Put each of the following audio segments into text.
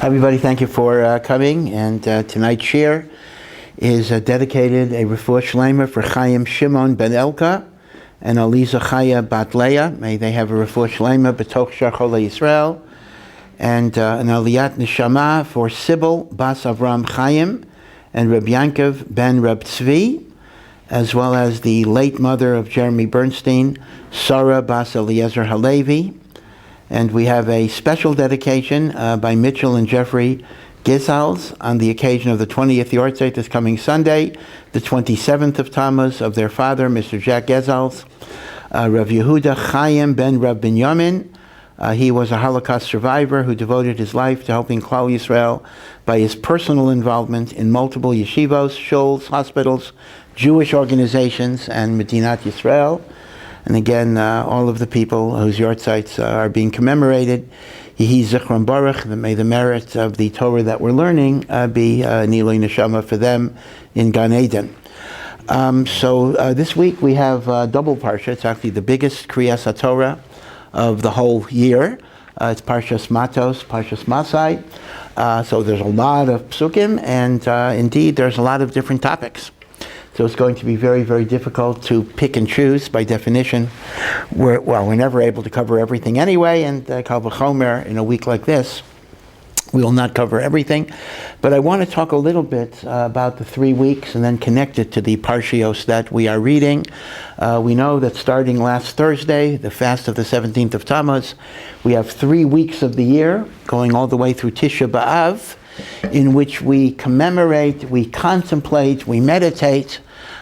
Everybody, thank you for coming, and tonight's share is dedicated a Refua Shelema for Chaim Shimon ben Elka and Aliza Chaya bat Leah. May they have a Refua Shelema b'toch shar Chol Yisrael, and an Aliyat Neshamot for Sybil bas Avrohom Chaim and Rabbi Yankev ben Rabbi Tzvi, as well as the late mother of Jeremy Bernstein, Sara bas Eliezer HaLevi. And we have a special dedication by Mitchell and Jeffrey Gezals on the occasion of the 20th Yortzeit this coming Sunday, the 27th of Tammuz, of their father, Mr. Jack Gezals, Rav Yehudah Chaim ben Rav Binyamin. He was a Holocaust survivor who devoted his life to helping Klal Yisrael by his personal involvement in multiple yeshivos, shuls, hospitals, Jewish organizations, and Medinat Yisrael. And again, all of the people whose Yortzeits are being commemorated, Yehi Zichron Baruch, may the merit of the Torah that we're learning be Niloi Neshama for them in Gan Eden. So this week we have double Parsha. It's actually the biggest Kriyas HaTorah of the whole year. It's Parshas Matos, Parshas Masai. So there's a lot of psukim, and indeed there's a lot of different topics. So it's going to be very, very difficult to pick and choose. By definition, we're never able to cover everything anyway, and Kal v'chomer in a week like this, we will not cover everything. But I want to talk a little bit about the 3 weeks and then connect it to the Parshios that we are reading. We know that starting last Thursday, the fast of the 17th of Tammuz, we have 3 weeks of the year, going all the way through Tisha B'Av, in which we commemorate, we contemplate, we meditate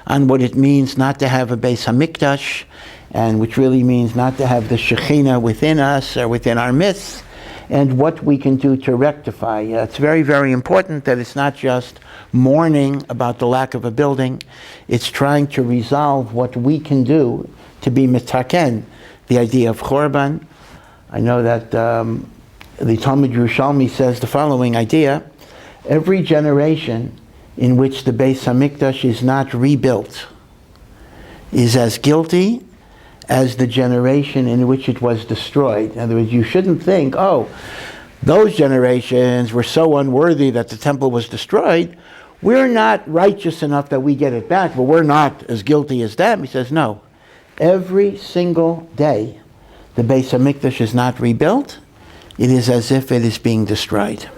on what it means not to have a Beis HaMikdash, and which really means not to have the Shekhinah within us or within our midst, and what we can do to rectify. It's very, very important that it's not just mourning about the lack of a building, it's trying to resolve what we can do to be mitaken, the idea of Chorban. I know that the Talmud Yerushalmi says the following idea: every generation in which the Beis HaMikdash is not rebuilt is as guilty as the generation in which it was destroyed. In other words, you shouldn't think, oh, those generations were so unworthy that the temple was destroyed, we're not righteous enough that we get it back, but we're not as guilty as them. He says, no. Every single day the Beis HaMikdash is not rebuilt, it is as if it is being destroyed.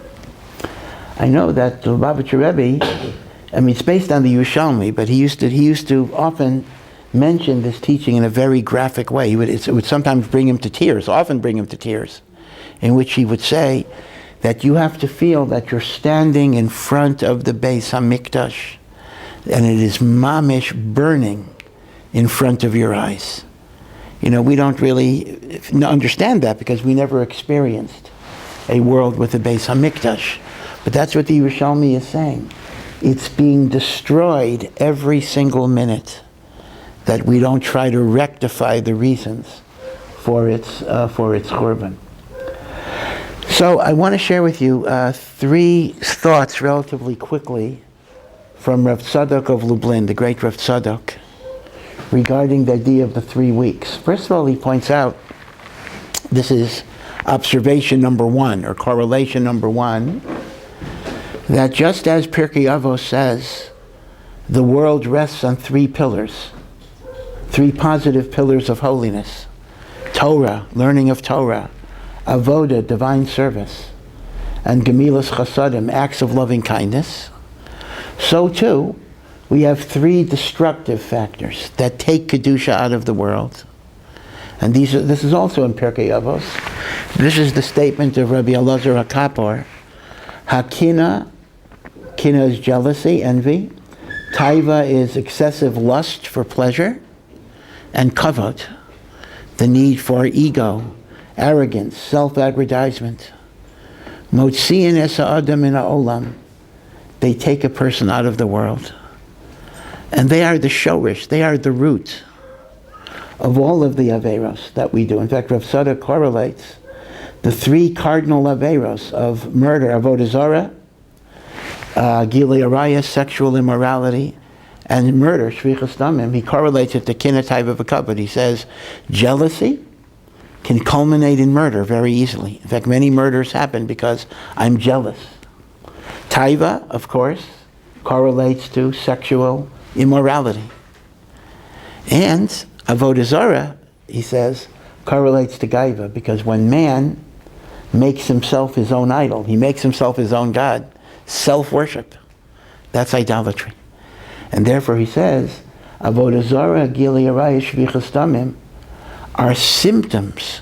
I know that the Lubavitcher Rebbe, it's based on the Yerushalmi, but he used to often mention this teaching in a very graphic way. It would sometimes bring him to tears, often bring him to tears, in which he would say that you have to feel that you're standing in front of the Beis HaMikdash, and it is mamish burning in front of your eyes. We don't really understand that because we never experienced a world with a Beis HaMikdash. But that's what the Yerushalmi is saying. It's being destroyed every single minute that we don't try to rectify the reasons for its Churban. So I want to share with you 3 thoughts relatively quickly from Rav Tzadok of Lublin, the great Rav Tzadok, regarding the idea of the 3 weeks. First of all, he points out, this is observation number 1, or correlation number 1, that just as Pirkei Avos says, the world rests on 3 pillars, 3 positive pillars of holiness: Torah, learning of Torah; Avoda, divine service; and Gemilas Chasadim, acts of loving kindness. So too, we have 3 destructive factors that take Kedusha out of the world. And this is also in Pirkei Avos. This is the statement of Rabbi Eliezer HaKapor. Hakina is jealousy, envy. Taiva is excessive lust for pleasure. And kavod, the need for ego, arrogance, self-aggrandizement. Motziin es ha'adam min ha'olam. They take a person out of the world. And they are the shorish, they are the root of all of the Averos that we do. In fact, Rav Sada correlates the 3 cardinal Averos of murder, Avodah Zarah, Gilui Arayos, sexual immorality, and murder, Shvichas Damim. He correlates it to Kinah Taiva V'Kavod. He says jealousy can culminate in murder very easily. In fact, many murders happen because I'm jealous. Taiva, of course, correlates to sexual immorality. And Avodah Zarah, he says, correlates to Gaiva, because when man makes himself his own idol, he makes himself his own God, self-worship, that's idolatry. And therefore he says, Avodah Zarah, Gilui Arayos, Shvichas Damim are symptoms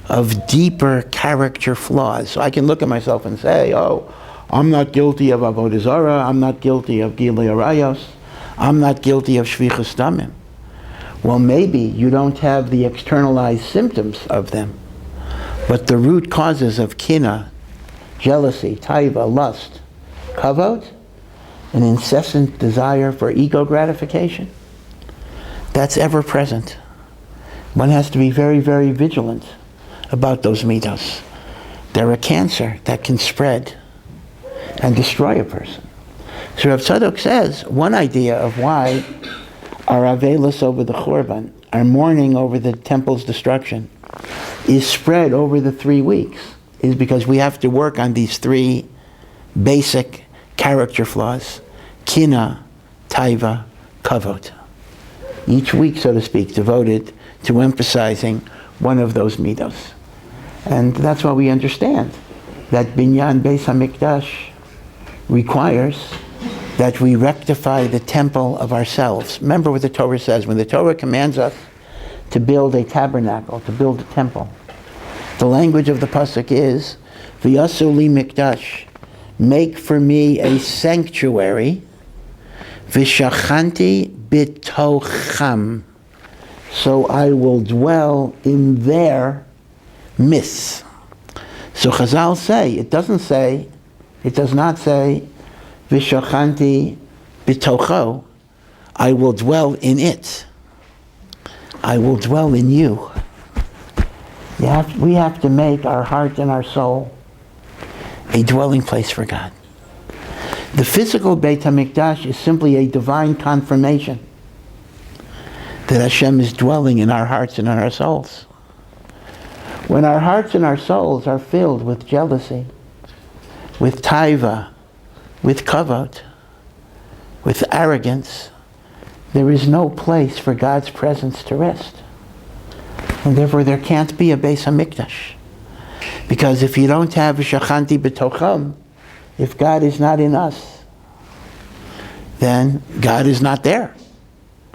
of deeper character flaws. So I can look at myself and say, oh, I'm not guilty of Avodah Zarah, I'm not guilty of Gilui Arayos, I'm not guilty of Shvichas Damim. Well, maybe you don't have the externalized symptoms of them, but the root causes of kina, jealousy, taiva, lust, kavod, an incessant desire for ego gratification, that's ever present. One has to be very, very vigilant about those midos. They're a cancer that can spread and destroy a person. So Rav Tzadok says, one idea of why our avelos over the Churban, our mourning over the temple's destruction, is spread over the 3 weeks, is because we have to work on these 3 basic character flaws: kina, taiva, kavod. Each week, so to speak, devoted to emphasizing one of those midos. And that's why we understand that Binyan Beis HaMikdash requires that we rectify the temple of ourselves. Remember what the Torah says. When the Torah commands us to build a tabernacle, to build a temple, the language of the pasuk is, V'yasu li mikdash, make for me a sanctuary, v'shachanti bitocham, so I will dwell in their midst. So Chazal say, it does not say, V'shachanti bitocho, I will dwell in it. I will dwell in you. We have to make our heart and our soul a dwelling place for God. The physical Beit HaMikdash is simply a divine confirmation that Hashem is dwelling in our hearts and in our souls. When our hearts and our souls are filled with jealousy, with taiva, with kavod, with arrogance, there is no place for God's presence to rest. And therefore there can't be a Beis HaMikdash. Because if you don't have Shachanti B'tocham, if God is not in us, then God is not there.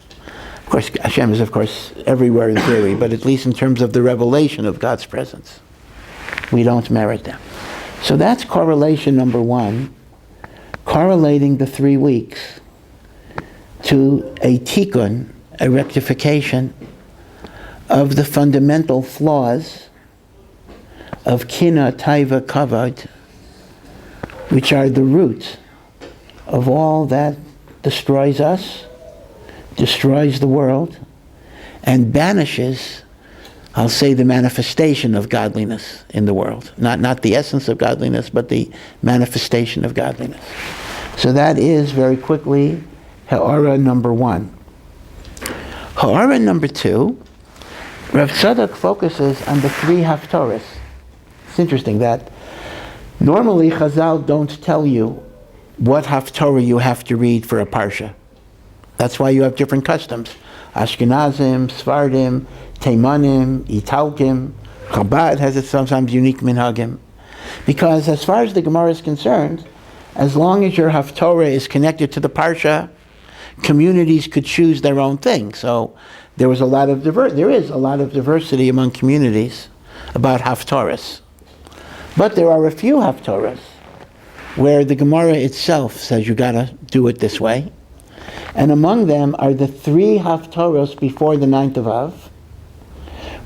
Of course, Hashem is, of course, everywhere in theory, but at least in terms of the revelation of God's presence, we don't merit them. So that's correlation number 1, correlating the 3 weeks to a tikkun, a rectification of the fundamental flaws of kina, taiva, kavod, which are the root of all that destroys us, destroys the world, and banishes, I'll say, the manifestation of godliness in the world. Not the essence of godliness, but the manifestation of godliness. So that is, very quickly, ha'ara number 1. Ha'ara number 2, Rav Tzadok focuses on the 3 haftorahs. It's interesting that normally Chazal don't tell you what haftorah you have to read for a parsha. That's why you have different customs. Ashkenazim, Sfardim, Teimanim, Italkim, Chabad has its sometimes unique minhagim. Because as far as the Gemara is concerned, as long as your haftorah is connected to the parsha, communities could choose their own thing. So there is a lot of diversity among communities about haftorahs. But there are a few haftorahs where the Gemara itself says you gotta do it this way. And among them are the 3 haftorahs before the 9th of Av,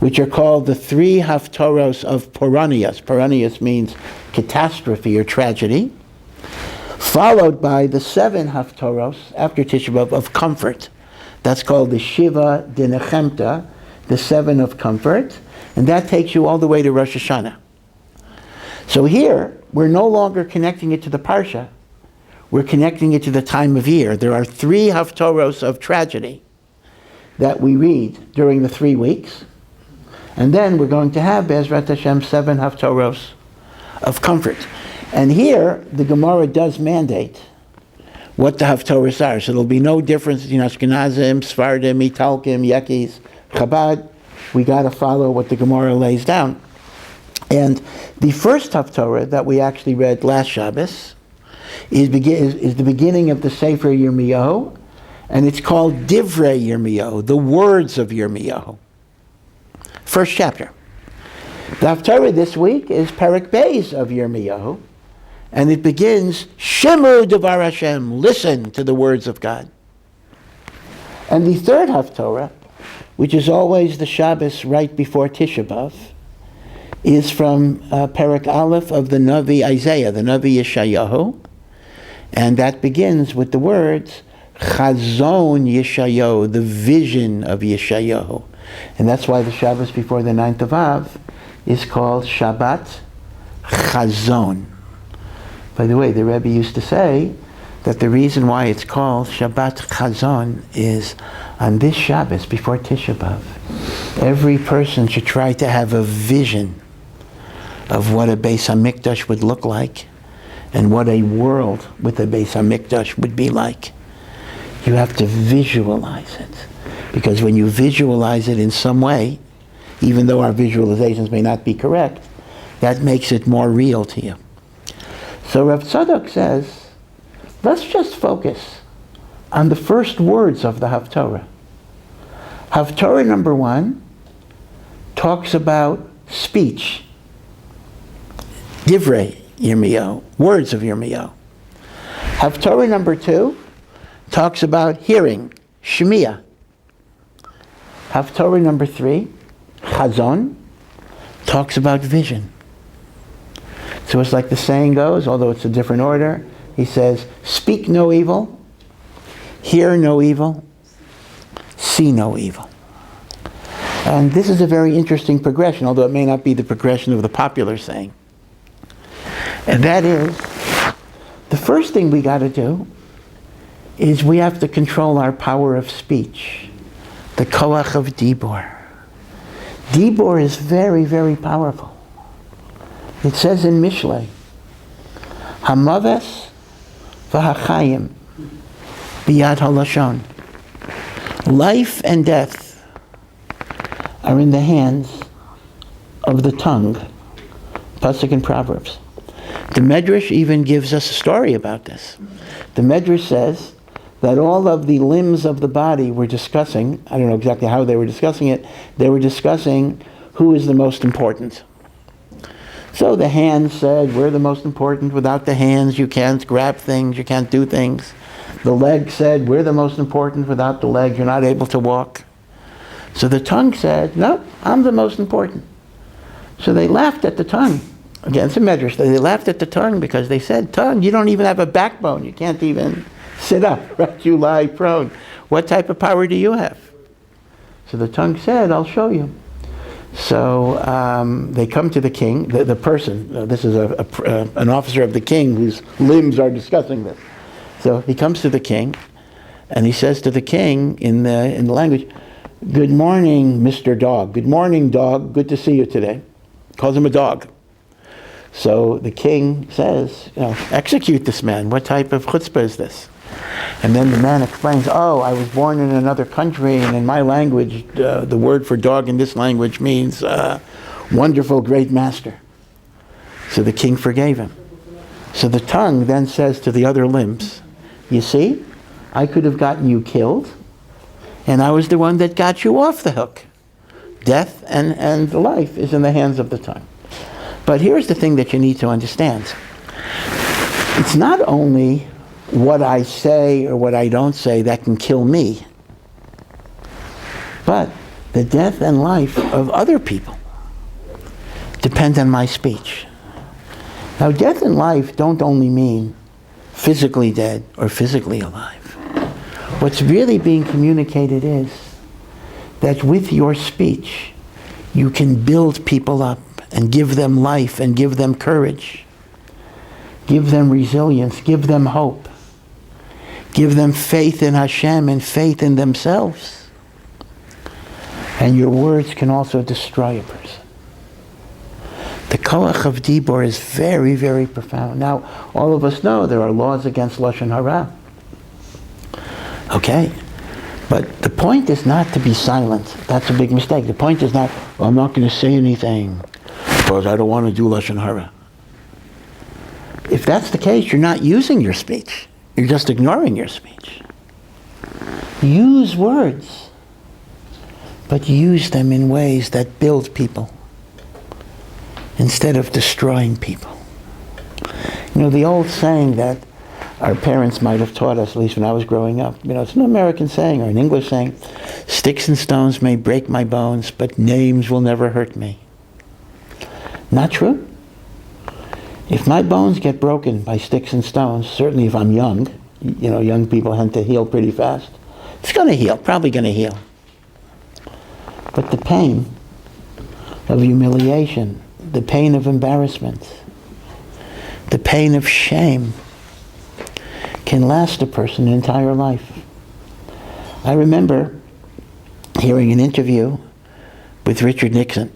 which are called the 3 haftorahs of Poranias. Poranias means catastrophe or tragedy, followed by the 7 haftorahs after Tisha B'Av of comfort. That's called the Shiva Dinechemta, the 7 of comfort, and that takes you all the way to Rosh Hashanah. So here, we're no longer connecting it to the Parsha. We're connecting it to the time of year. There are 3 haftorahs of tragedy that we read during the 3 weeks. And then we're going to have, Be'ezrat Hashem, 7 haftorahs of comfort. And here, the Gemara does mandate what the haftorahs are. So there'll be no difference between Ashkenazim, Sfardim, Italkim, Yekis, Chabad. We got to follow what the Gemara lays down. And the first haftorah that we actually read last Shabbos is the beginning of the Sefer Yirmiyahu, and it's called Divrei Yirmiyahu, the words of Yirmiyahu. First chapter. The haftorah this week is Perek Beis of Yirmiyahu, and it begins, Shemu Devar Hashem, listen to the words of God. And the third haftorah, which is always the Shabbos right before Tisha B'Av, is from Perek Aleph of the Navi Isaiah, the Navi Yeshayahu, and that begins with the words, Chazon Yeshayahu, the vision of Yeshayahu. And that's why the Shabbos before the 9th of Av is called Shabbat Chazon. By the way, the Rebbe used to say that the reason why it's called Shabbat Chazon is on this Shabbos before Tisha B'Av, every person should try to have a vision of what a Beis HaMikdash would look like and what a world with a Beis HaMikdash would be like. You have to visualize it, because when you visualize it in some way, even though our visualizations may not be correct, that makes it more real to you. So Rav Tzadok says, let's just focus on the first words of the Haftorah. Haftorah number 1 talks about speech, Divrei Yirmiyahu, words of Yirmiyahu. Haftorah number 2 talks about hearing, Shemiah. Haftorah number 3, Chazon, talks about vision. So it's like the saying goes, although it's a different order. He says, speak no evil, hear no evil, see no evil. And this is a very interesting progression, although it may not be the progression of the popular saying. And that is, the first thing we got to do is we have to control our power of speech, the koach of dibor. Dibor is very, very powerful. It says in Mishlei, Hamaves v'hachayim biyad halashon. Life and death are in the hands of the tongue. Pasuk in Proverbs. The Medrash even gives us a story about this. The Medrash says that all of the limbs of the body were discussing, I don't know exactly how they were discussing it, they were discussing who is the most important. So the hands said, we're the most important. Without the hands, you can't grab things, you can't do things. The legs said, we're the most important. Without the legs, you're not able to walk. So the tongue said, no, I'm the most important. So they laughed at the tongue. Again, it's a medrash. They laughed at the tongue because they said, tongue, you don't even have a backbone. You can't even sit up, right? You lie prone. What type of power do you have? So the tongue said, I'll show you. So they come to the king, the person, this is an officer of the king whose limbs are discussing this. So he comes to the king, and he says to the king in the language, good morning, Mr. Dog. Good morning, dog. Good to see you today. Calls him a dog. So the king says, execute this man. What type of chutzpah is this? And then the man explains, I was born in another country, and in my language, the word for dog in this language means wonderful, great master. So the king forgave him. So the tongue then says to the other limbs, you see, I could have gotten you killed, and I was the one that got you off the hook. Death and life is in the hands of the tongue. But here's the thing that you need to understand. It's not only what I say or what I don't say that can kill me, but the death and life of other people depend on my speech. Now, death and life don't only mean physically dead or physically alive. What's really being communicated is that with your speech, you can build people up and give them life and give them courage, give them resilience, give them hope, give them faith in Hashem and faith in themselves. And your words can also destroy a person. The koach of dibur is very, very profound. Now, all of us know there are laws against lashon hara. Okay? But the point is not to be silent. That's a big mistake. The point is not, well, I'm not going to say anything because I don't want to do lashon hara. If that's the case, you're not using your speech. You're just ignoring your speech. Use words, but use them in ways that build people instead of destroying people. You know, the old saying that our parents might have taught us, at least when I was growing up, you know, it's an American saying or an English saying, sticks and stones may break my bones, but names will never hurt me. Not true. If my bones get broken by sticks and stones, certainly if I'm young, you know, young people tend to heal pretty fast, it's going to heal, probably going to heal. But the pain of humiliation, the pain of embarrassment, the pain of shame can last a person an entire life. I remember hearing an interview with Richard Nixon,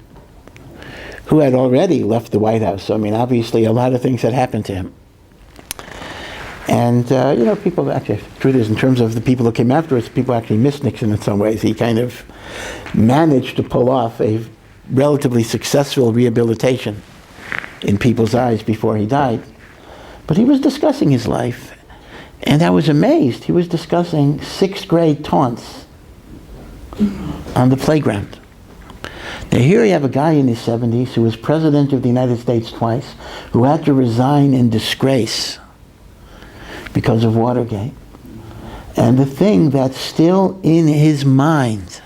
who had already left the White House. So, I mean, obviously a lot of things had happened to him. And, you know, people actually, the truth is, in terms of the people who came afterwards, people actually missed Nixon in some ways. He kind of managed to pull off a relatively successful rehabilitation in people's eyes before he died. But he was discussing his life, and I was amazed. He was discussing 6th grade taunts on the playground. Now here you have a guy in his 70s who was president of the United States twice, who had to resign in disgrace because of Watergate. And the thing that's still in his mind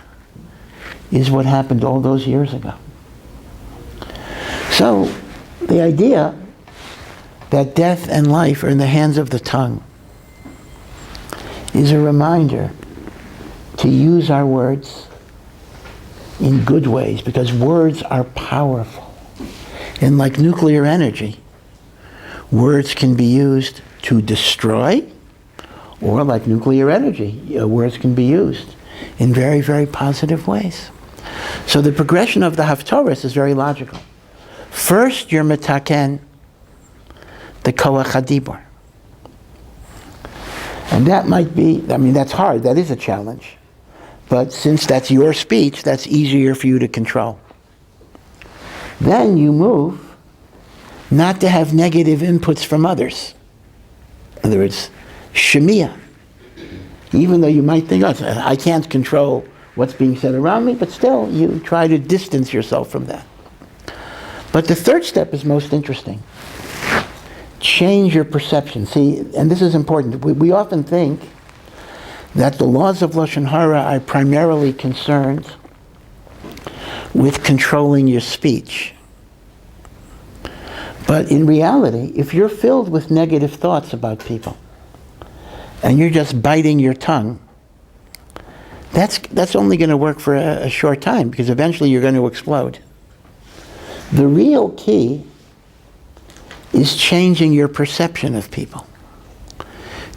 is what happened all those years ago. So the idea that death and life are in the hands of the tongue is a reminder to use our words in good ways, because words are powerful. And like nuclear energy, words can be used to destroy, or like nuclear energy, words can be used in very, very positive ways. So the progression of the Haftorahs is very logical. First, you're metaken the koach hadibur. And that might be, I mean, that's hard, that is a challenge. But since that's your speech, that's easier for you to control. Then you move not to have negative inputs from others. In other words, shemiyah. Even though you might think, oh, I can't control what's being said around me, but still you try to distance yourself from that. But the third step is most interesting. Change your perception. See, and this is important. We often think that the laws of lashon hara are primarily concerned with controlling your speech. But in reality, if you're filled with negative thoughts about people, and you're just biting your tongue, that's only going to work for a short time, because eventually you're going to explode. The real key is changing your perception of people,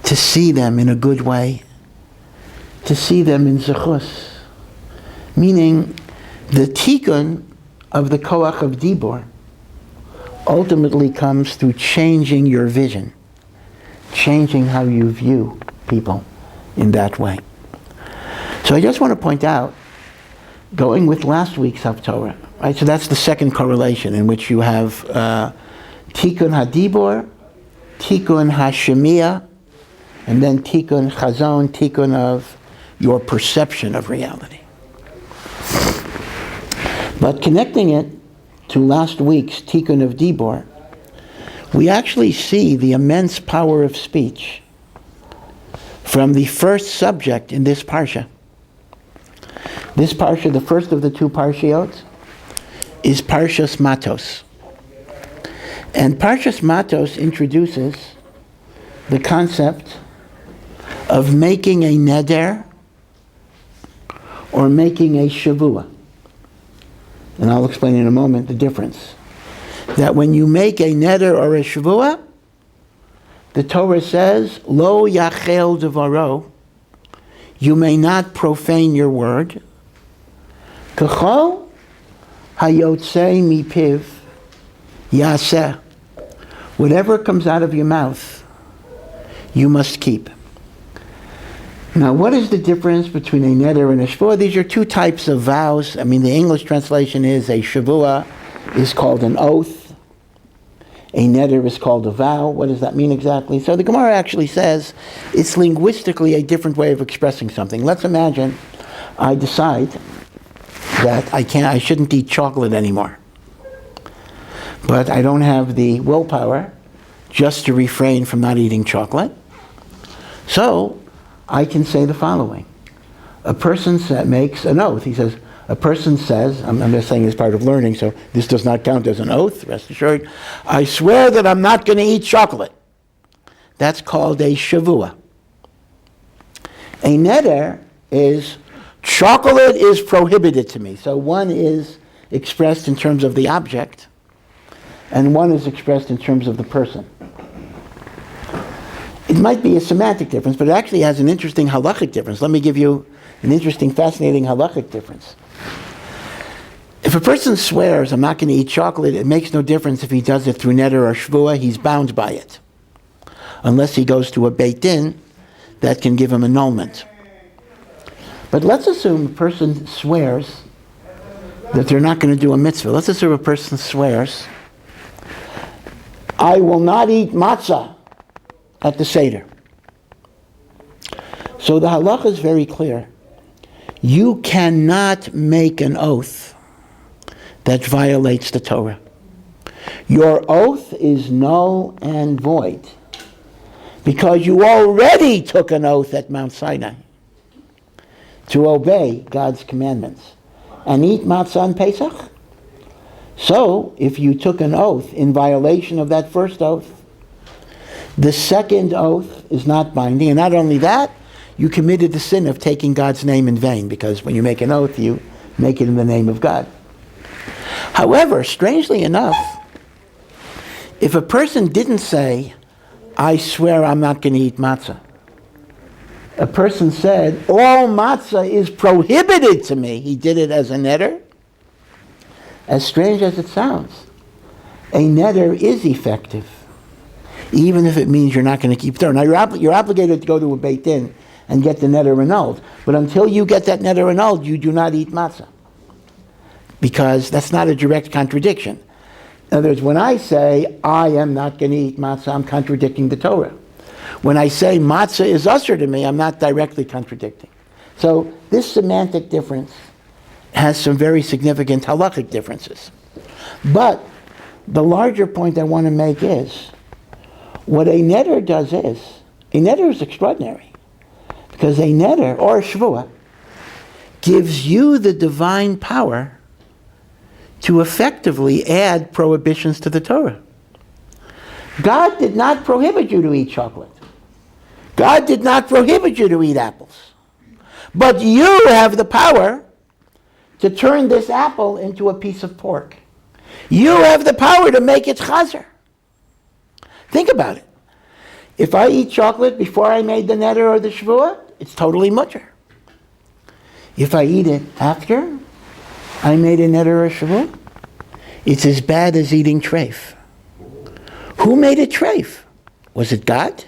to see them in a good way, to see them in zechus, meaning the tikkun of the koach of dibur ultimately comes through changing your vision, changing how you view people in that way. So I just want to point out, going with last week's Haftorah, right? So that's the second correlation, in which you have tikkun hadibur, tikkun hashemiyah, and then tikkun chazon, tikkun of your perception of reality. But connecting it to last week's tikkun of dibur, we actually see the immense power of speech from the first subject in this Parsha. This Parsha, the first of the two Parshiot, is Parshas Matos. And Parshas Matos introduces the concept of making a neder or making a shavua. And I'll explain in a moment the difference. That when you make a neder or a shavua, the Torah says, Lo yachel devaro, you may not profane your word. Kachol hayotzei mipiv yaseh. Whatever comes out of your mouth, you must keep. Now, what is the difference between a neder and a shavua? These are two types of vows. I mean, the English translation is a shavua is called an oath. A neder is called a vow. What does that mean exactly? So the Gemara actually says it's linguistically a different way of expressing something. Let's imagine I decide that I shouldn't eat chocolate anymore. But I don't have the willpower just to refrain from not eating chocolate. So I can say the following. A person makes an oath. He says, a person says, I'm just saying as part of learning, so this does not count as an oath, rest assured. I swear that I'm not going to eat chocolate. That's called a shavua. A neder is, chocolate is prohibited to me. So one is expressed in terms of the object, and one is expressed in terms of the person. It might be a semantic difference, but it actually has an interesting halachic difference. Let me give you an interesting, fascinating halachic difference. If a person swears, I'm not going to eat chocolate, it makes no difference if he does it through neder or shvua, he's bound by it. Unless he goes to a beit din that can give him annulment. But let's assume a person swears that they're not going to do a mitzvah. Let's assume a person swears, I will not eat matzah at the Seder. So the halacha is very clear. You cannot make an oath that violates the Torah. Your oath is null and void because you already took an oath at Mount Sinai to obey God's commandments and eat matzah on Pesach. So, if you took an oath in violation of that first oath, the second oath is not binding. And not only that, you committed the sin of taking God's name in vain, because when you make an oath, you make it in the name of God. However, strangely enough, if a person didn't say, I swear I'm not going to eat matzah, a person said, all matzah is prohibited to me, he did it as a neder. As strange as it sounds, a neder is effective, even if it means you're not going to keep Torah. Now, you're obligated to go to a beit din and get the neder annulled. But until you get that neder annulled, you do not eat matzah. Because that's not a direct contradiction. In other words, when I say, I am not going to eat matzah, I'm contradicting the Torah. When I say matzah is usher to me, I'm not directly contradicting. So this semantic difference has some very significant halachic differences. But the larger point I want to make is, what a neder does is, a neder is extraordinary. Because a neder, or a shvua, gives you the divine power to effectively add prohibitions to the Torah. God did not prohibit you to eat chocolate. God did not prohibit you to eat apples. But you have the power to turn this apple into a piece of pork. You have the power to make it chazer. Think about it. If I eat chocolate before I made the neder or the shvua, it's totally mutter. If I eat it after I made a neder or a shvua, it's as bad as eating treif. Who made it treif? Was it God?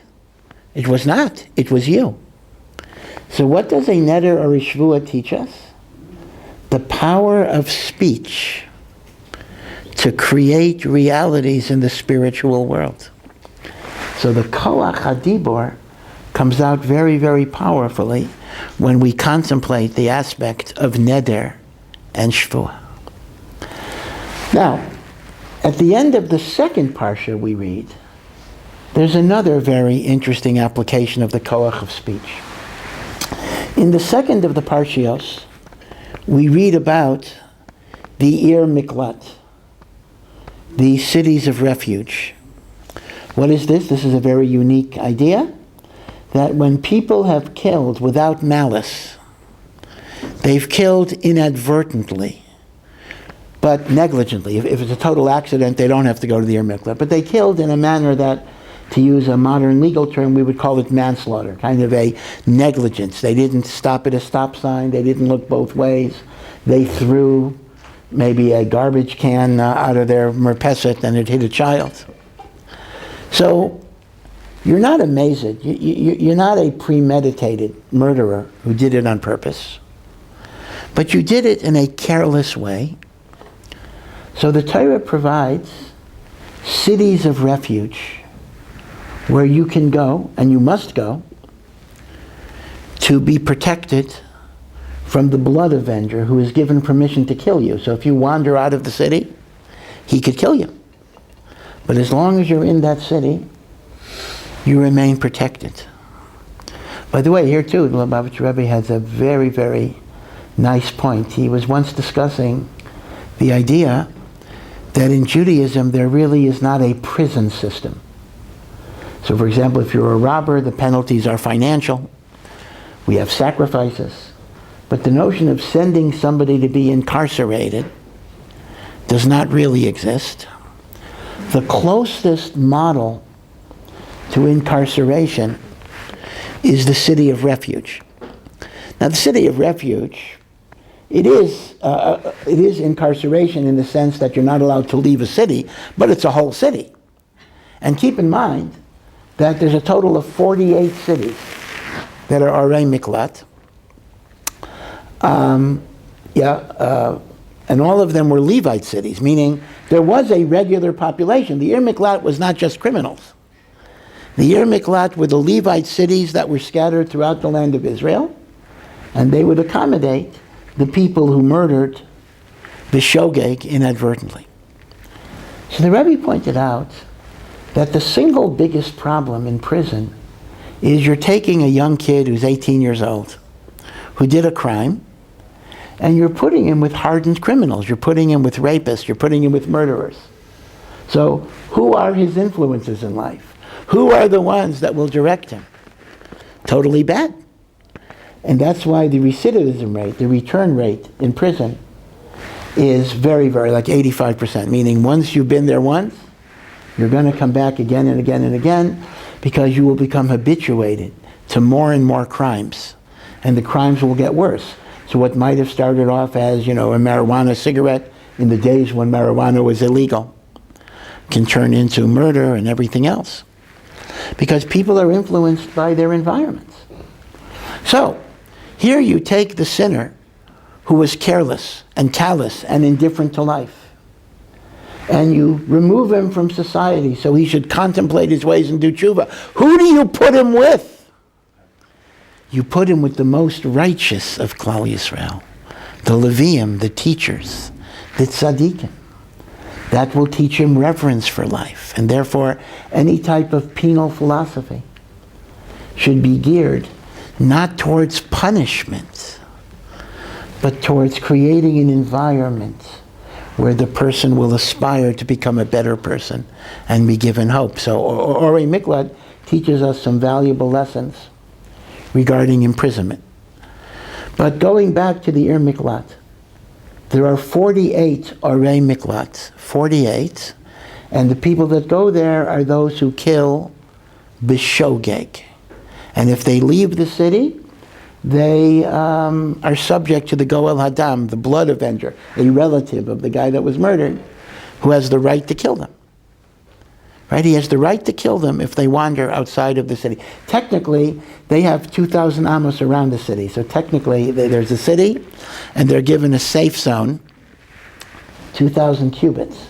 It was not. It was you. So what does a neder or a shvua teach us? The power of speech to create realities in the spiritual world. So the koach hadibor comes out very, very powerfully when we contemplate the aspect of neder and shvua. Now, at the end of the second parsha we read, there's another very interesting application of the koach of speech. In the second of the parshios, we read about the Ir Miklat, the cities of refuge. What is this? This is a very unique idea, that when people have killed without malice, They've killed inadvertently, but negligently. If it's a total accident, they don't have to go to the Yer Miklat. But they killed in a manner that, to use a modern legal term, we would call it manslaughter, kind of a negligence. They didn't stop at a stop sign. They didn't look both ways. They threw maybe a garbage can out of their merpeset and it hit a child. So you're not amazed. You're not a premeditated murderer who did it on purpose. But you did it in a careless way. So the Torah provides cities of refuge where you can go, and you must go, to be protected from the blood avenger who is given permission to kill you. So if you wander out of the city, he could kill you. But as long as you're in that city, you remain protected. By the way, here too, the Lubavitch Rebbe has a very, very nice point. He was once discussing the idea that in Judaism there really is not a prison system. So for example, if you're a robber, the penalties are financial. We have sacrifices. But the notion of sending somebody to be incarcerated does not really exist. The closest model to incarceration is the city of refuge. Now the city of refuge, it is incarceration in the sense that you're not allowed to leave a city, but it's a whole city. And keep in mind that there's a total of 48 cities that are Arei Miklat. And all of them were Levite cities, meaning there was a regular population. The Yer Miklat was not just criminals. The Yer Miklat were the Levite cities that were scattered throughout the land of Israel, and they would accommodate the people who murdered the shogeg inadvertently. So the Rebbe pointed out that the single biggest problem in prison is you're taking a young kid who's 18 years old, who did a crime, and you're putting him with hardened criminals. You're putting him with rapists. You're putting him with murderers. So who are his influences in life? Who are the ones that will direct him? Totally bad. And that's why the recidivism rate, the return rate in prison is very, very, like 85%, meaning once you've been there once, you're going to come back again and again and again because you will become habituated to more and more crimes. And the crimes will get worse. So what might have started off as, a marijuana cigarette in the days when marijuana was illegal can turn into murder and everything else. Because people are influenced by their environments. So, here you take the sinner who was careless and callous and indifferent to life, and you remove him from society so he should contemplate his ways and do tshuva. Who do you put him with? You put him with the most righteous of Klal Yisrael, the Leviim, the teachers, the tzaddikim. That will teach him reverence for life, and therefore any type of penal philosophy should be geared not towards punishment, but towards creating an environment where the person will aspire to become a better person and be given hope. So Arei Miklat teaches us some valuable lessons regarding imprisonment. But going back to the Yer Miklat, there are 48 Arei Miklat, 48, and the people that go there are those who kill b'shogeg. And if they leave the city, they are subject to the Goel Hadam, the blood avenger, a relative of the guy that was murdered, who has the right to kill them. Right? He has the right to kill them if they wander outside of the city. Technically, they have 2,000 amos around the city. So technically, there's a city, and they're given a safe zone, 2,000 cubits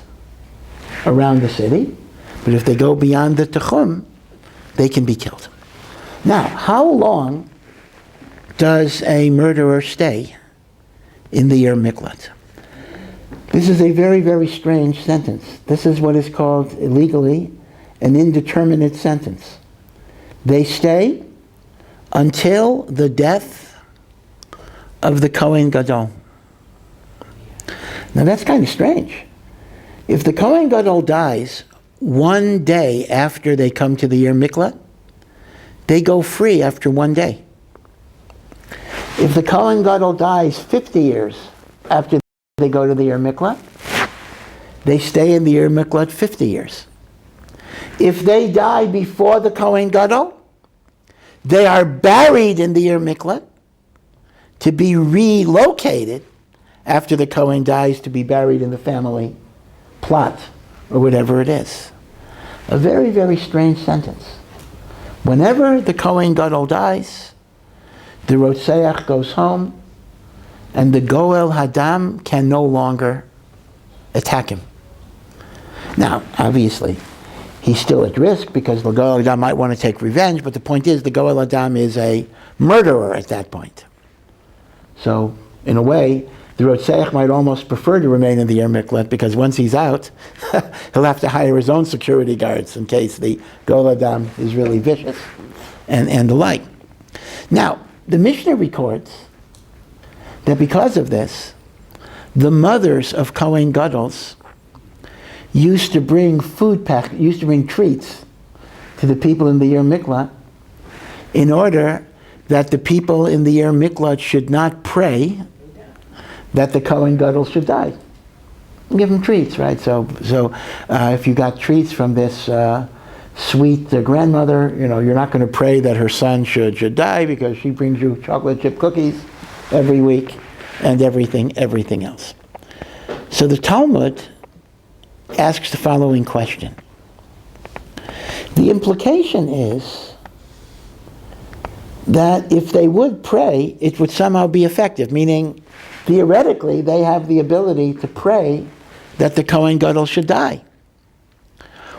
around the city. But if they go beyond the Techum, they can be killed. Now, how long does a murderer stay in the Yer Miklat? This is a very, very strange sentence. This is what is called legally an indeterminate sentence. They stay until the death of the Kohen Gadol. Now that's kind of strange. If the Kohen Gadol dies one day after they come to the Yer Miklat, they go free after one day. If the Kohen Gadol dies 50 years after they go to the Yer Miklat, they stay in the Yer Miklat 50 years. If they die before the Kohen Gadol, they are buried in the Yer Miklat to be relocated after the Kohen dies to be buried in the family plot or whatever it is. A very, very strange sentence. Whenever the Kohen Gadol dies, the Rotzeach goes home and the Goel Hadam can no longer attack him. Now, obviously, he's still at risk because the Goel Hadam might want to take revenge, but the point is the Goel Hadam is a murderer at that point. So, in a way, the Rotzeach might almost prefer to remain in the Yer Miklat because once he's out, he'll have to hire his own security guards in case the Goel Hadam is really vicious and the like. Now, the Mishnah records that because of this, the mothers of Kohen Gadols used to bring treats to the people in the Yer Miklat in order that the people in the Yer Miklat should not pray that the Kohen Gadol should die. Give them treats, right? So if you got treats from this sweet grandmother, you're not going to pray that her son should die because she brings you chocolate chip cookies every week and everything else. So the Talmud asks the following question. The implication is that if they would pray, it would somehow be effective, meaning theoretically they have the ability to pray that the Kohen Gadol should die.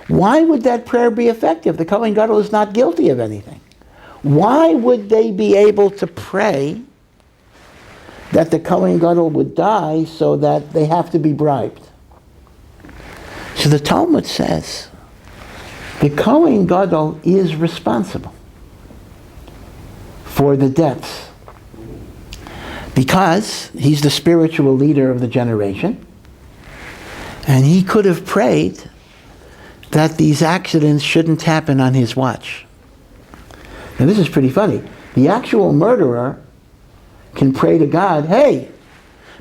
Why would that prayer be effective? The Kohen Gadol is not guilty of anything. Why would they be able to pray that the Kohen Gadol would die so that they have to be bribed? So the Talmud says the Kohen Gadol is responsible for the deaths because he's the spiritual leader of the generation, and he could have prayed that these accidents shouldn't happen on his watch. Now this is pretty funny. The actual murderer can pray to God, hey,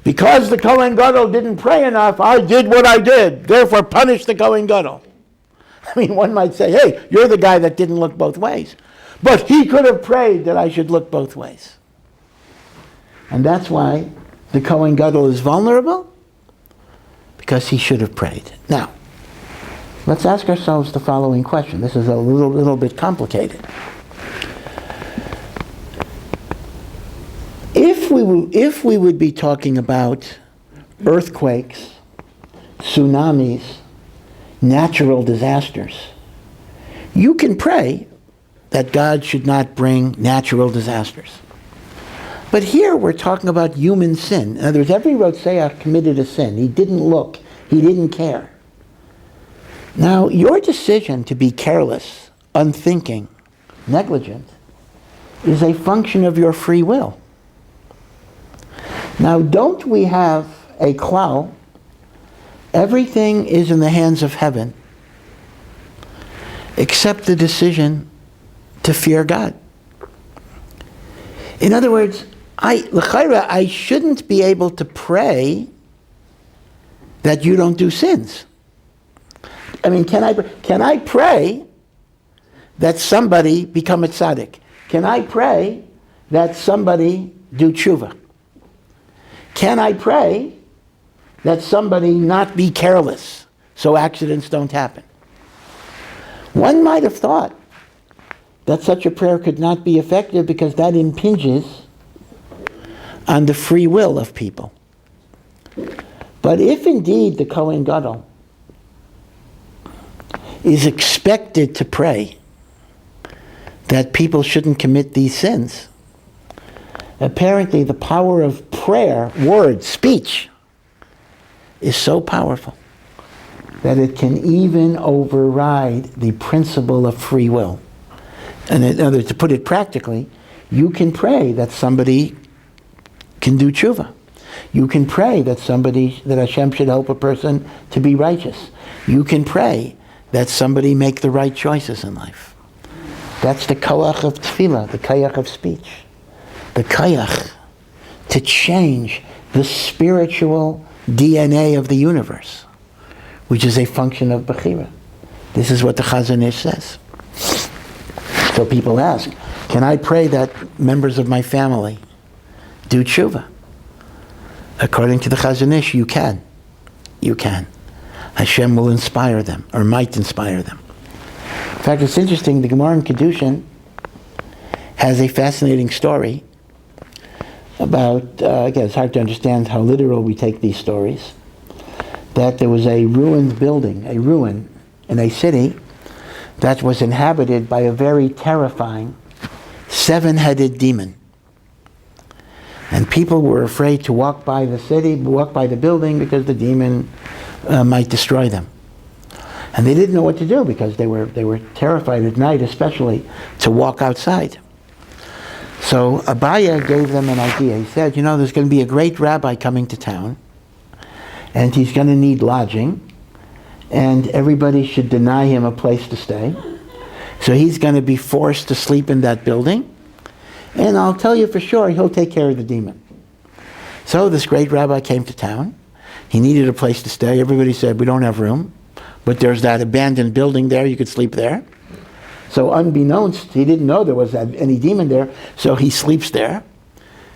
because the Kohen Gadol didn't pray enough, I did what I did, therefore punish the Kohen Gadol. I mean, one might say, hey, you're the guy that didn't look both ways. But he could have prayed that I should look both ways. And that's why the Kohen Gadol is vulnerable, because he should have prayed. Now, let's ask ourselves the following question. This is a little bit complicated. If we would be talking about earthquakes, tsunamis, natural disasters, you can pray that God should not bring natural disasters. But here we're talking about human sin. In other words, every Rotzeach committed a sin. He didn't look. He didn't care. Now, your decision to be careless, unthinking, negligent, is a function of your free will. Now, don't we have a klal? Everything is in the hands of heaven, except the decision to fear God. In other words, I shouldn't be able to pray that you don't do sins. I mean, can I pray that somebody become a tzaddik? Can I pray that somebody do tshuva? Can I pray that somebody not be careless so accidents don't happen? One might have thought that such a prayer could not be effective because that impinges on the free will of people. But if indeed the Kohen Gadol is expected to pray that people shouldn't commit these sins, apparently the power of prayer, word, speech, is so powerful that it can even override the principle of free will. And in other words, to put it practically, you can pray that somebody can do tshuva. You can pray that Hashem should help a person to be righteous. You can pray that somebody make the right choices in life. That's the koach of tefillah, the koach of speech. The koach to change the spiritual DNA of the universe, which is a function of Bechira. This is what the Chazon Ish says. So people ask, can I pray that members of my family do tshuva? According to the Chazon Ish, you can. You can. Hashem will inspire them, or might inspire them. In fact, it's interesting, the Gemara in Kedushin has a fascinating story about, again, it's hard to understand how literal we take these stories, that there was a ruined building, a ruin in a city that was inhabited by a very terrifying seven-headed demon. And people were afraid to walk by the city, walk by the building, because the demon might destroy them. And they didn't know what to do because they were terrified at night, especially, to walk outside. So Abaya gave them an idea. He said, you know, there's going to be a great rabbi coming to town, and he's going to need lodging, and everybody should deny him a place to stay. So he's going to be forced to sleep in that building, and I'll tell you for sure, he'll take care of the demon. So this great rabbi came to town. He needed a place to stay. Everybody said, we don't have room, but there's that abandoned building there, you could sleep there. So unbeknownst, he didn't know there was any demon there, so he sleeps there.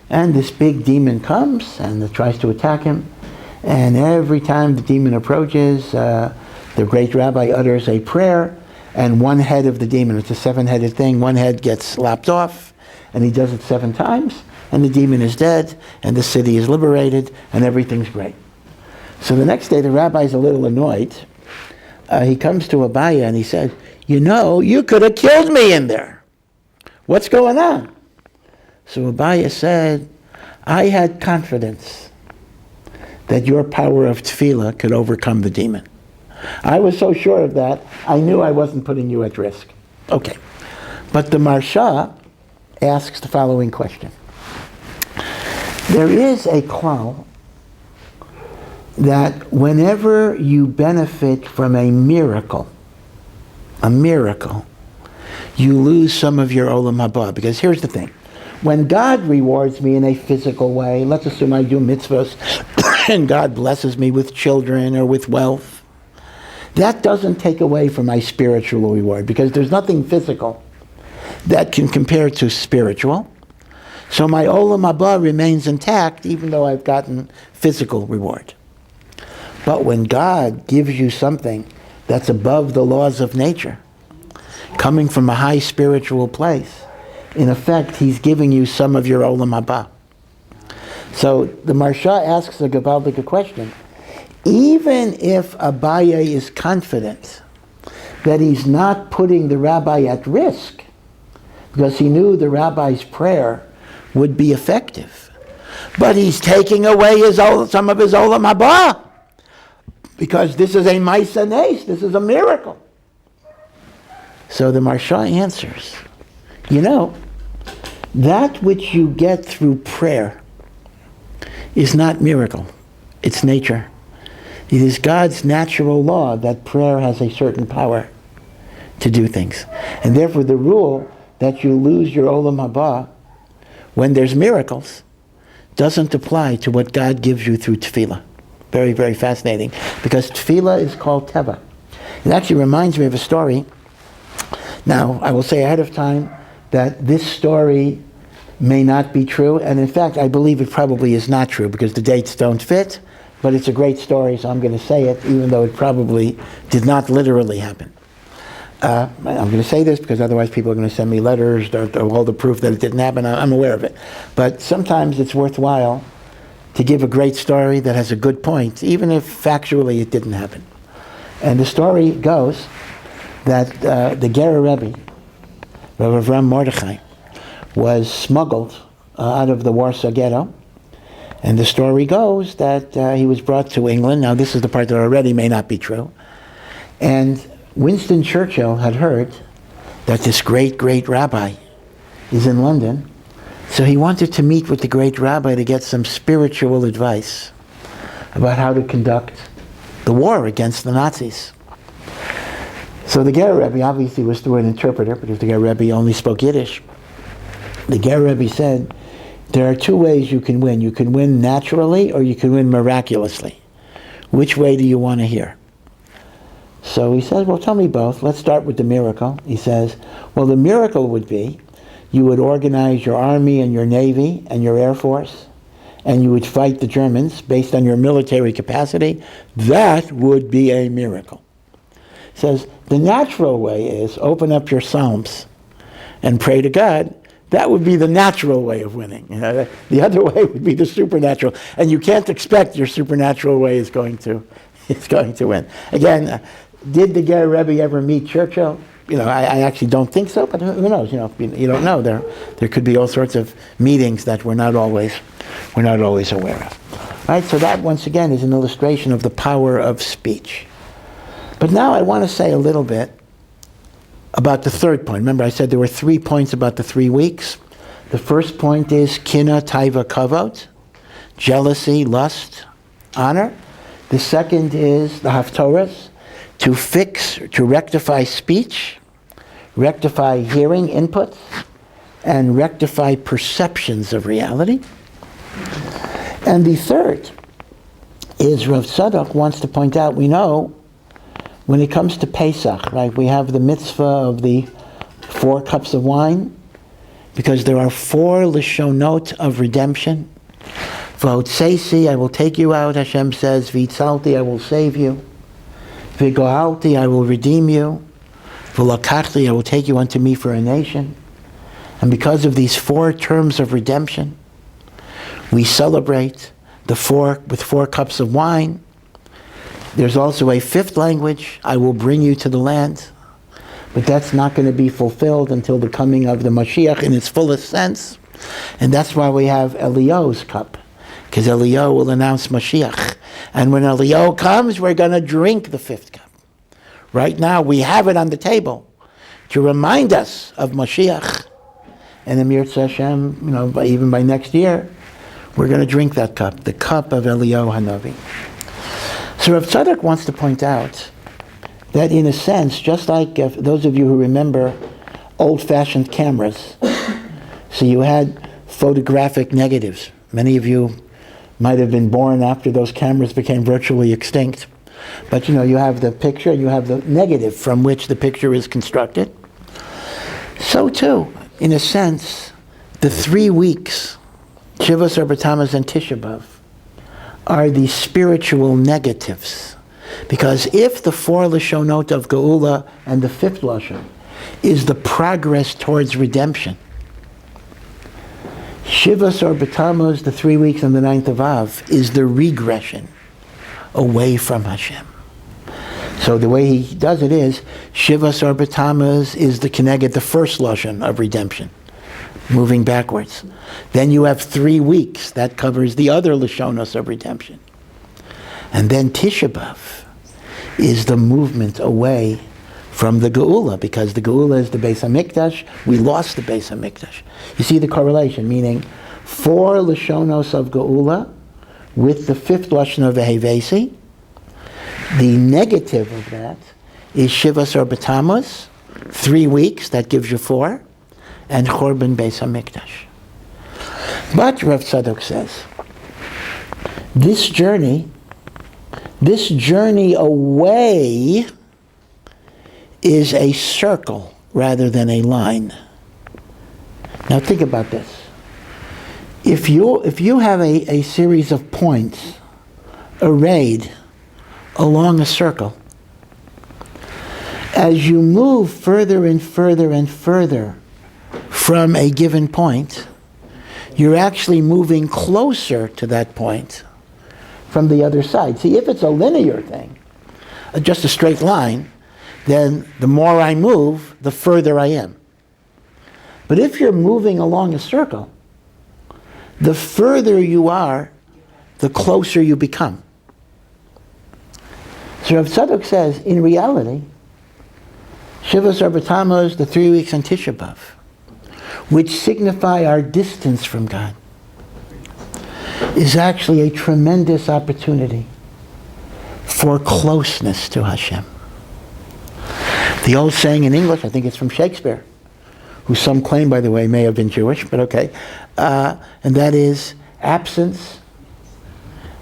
And this big demon comes and tries to attack him. And every time the demon approaches, the great rabbi utters a prayer, and one head of the demon, it's a seven-headed thing, one head gets lopped off, and he does it 7 times, and the demon is dead, and the city is liberated, and everything's great. So the next day, the rabbi's a little annoyed. He comes to Abaya and he said, you know, you could have killed me in there. What's going on? So Abaya said, I had confidence that your power of tefillah could overcome the demon. I was so sure of that, I knew I wasn't putting you at risk. Okay. But the Marsha asks the following question. There is a klal that whenever you benefit from a miracle, you lose some of your olam haba. Because here's the thing. When God rewards me in a physical way, let's assume I do mitzvahs, and God blesses me with children or with wealth, that doesn't take away from my spiritual reward, because there's nothing physical that can compare to spiritual. So my olam haba remains intact, even though I've gotten physical reward. But when God gives you something that's above the laws of nature, coming from a high spiritual place, in effect, he's giving you some of your olam haba. So the Marsha asks a Gavaldic question. Even if Abaya is confident that he's not putting the rabbi at risk, because he knew the rabbi's prayer would be effective, but he's taking away some of his olam haba, because this is a ma'aseh nes, this is a miracle. So the Marsha answers, you know, that which you get through prayer is not miracle, it's nature. It is God's natural law that prayer has a certain power to do things. And therefore the rule that you lose your olam haba when there's miracles doesn't apply to what God gives you through tefillah. Very, very fascinating, because tefillah is called teva. It actually reminds me of a story. Now, I will say ahead of time that this story may not be true, and in fact, I believe it probably is not true, because the dates don't fit, but it's a great story, so I'm going to say it, even though it probably did not literally happen. I'm going to say this because otherwise people are going to send me letters or all the proof that it didn't happen. I'm aware of it. But sometimes it's worthwhile to give a great story that has a good point, even if factually it didn't happen. And the story goes that the Ger Rebbe, Rabbi Avram Mordechai, was smuggled out of the Warsaw Ghetto. And the story goes that he was brought to England. Now this is the part that already may not be true. And Winston Churchill had heard that this great, great rabbi is in London. So he wanted to meet with the great rabbi to get some spiritual advice about how to conduct the war against the Nazis. So the Ger Rebbe obviously was through an interpreter, because the Ger Rebbe only spoke Yiddish. The Ger Rebbe said, There are two ways you can win. You can win naturally or you can win miraculously. Which way do you want to hear? So he says, well, tell me both. Let's start with the miracle. He says, well, the miracle would be you would organize your army and your navy and your air force, and you would fight the Germans based on your military capacity. That would be a miracle. He says, the natural way is open up your Psalms and pray to God. That would be the natural way of winning. The other way would be the supernatural. And you can't expect your supernatural way is going to win. Again, did the Ger Rebbe ever meet Churchill? I actually don't think so, but who knows? You don't know. There could be all sorts of meetings that we're not always aware of. Right? So that, once again, is an illustration of the power of speech. But now I want to say a little bit about the third point. Remember, I said there were 3 points about the 3 weeks. The first point is kina, taiva, kavod, jealousy, lust, honor. The second is the haftorahs, to rectify speech, rectify hearing inputs, and rectify perceptions of reality. And the third is Rav Tzadok wants to point out, we know when it comes to Pesach, right, we have the mitzvah of the 4 cups of wine, because there are 4 lishonot of redemption. V'otzeisi, I will take you out, Hashem says. V'itzalti, I will save you. V'goalti, I will redeem you. V'lakachti, I will take you unto me for a nation. And because of these 4 terms of redemption, we celebrate the 4 with 4 cups of wine. There's also a 5th language, I will bring you to the land. But that's not going to be fulfilled until the coming of the Mashiach in its fullest sense. And that's why we have Eliyahu's cup, because Eliyahu will announce Mashiach. And when Eliyahu comes, we're going to drink the 5th cup. Right now, we have it on the table to remind us of Mashiach. And Emir Hashem, even by next year, we're going to drink that cup, the cup of Eliyahu Hanavi. So Rav Tzadok wants to point out that in a sense, just like those of you who remember old-fashioned cameras, so you had photographic negatives. Many of you might have been born after those cameras became virtually extinct. But you have the picture, you have the negative from which the picture is constructed. So too, in a sense, the 3 weeks, Shivas Arba Tammuz and Tisha B'Av, are the spiritual negatives. Because if the 4 Lashonot of Geula and the 5th Lashon is the progress towards redemption, Shivas Arba Tammuz, the 3 weeks and the 9th of Av, is the regression away from Hashem. So the way he does it is, Shivas Arba Tammuz is the Keneged, the first Lashon of redemption, moving backwards. Then you have 3 weeks, that covers the other Lashonos of redemption. And then Tisha B'Av is the movement away from the Geula, because the Geula is the Beis HaMikdash. We lost the Beis HaMikdash. You see the correlation, meaning 4 Lashonos of Geula with the 5th Lashon of Vehevesi. The negative of that is Shivas Arba Tammuz, 3 weeks, that gives you 4, and Chorban Beis HaMikdash. But Rav Tzadok says, this journey away is a circle rather than a line. Now think about this. If you have a series of points arrayed along a circle, as you move further and further and further from a given point, you're actually moving closer to that point from the other side. See, if it's a linear thing, just a straight line, then the more I move, the further I am. But if you're moving along a circle, the further you are, the closer you become. So Rav Tzadok says, in reality, Shivas Arba Tammuz, the 3 weeks on Tisha B'Av, which signify our distance from God, is actually a tremendous opportunity for closeness to Hashem. The old saying in English, I think it's from Shakespeare, who some claim, by the way, may have been Jewish, but okay. And that is, absence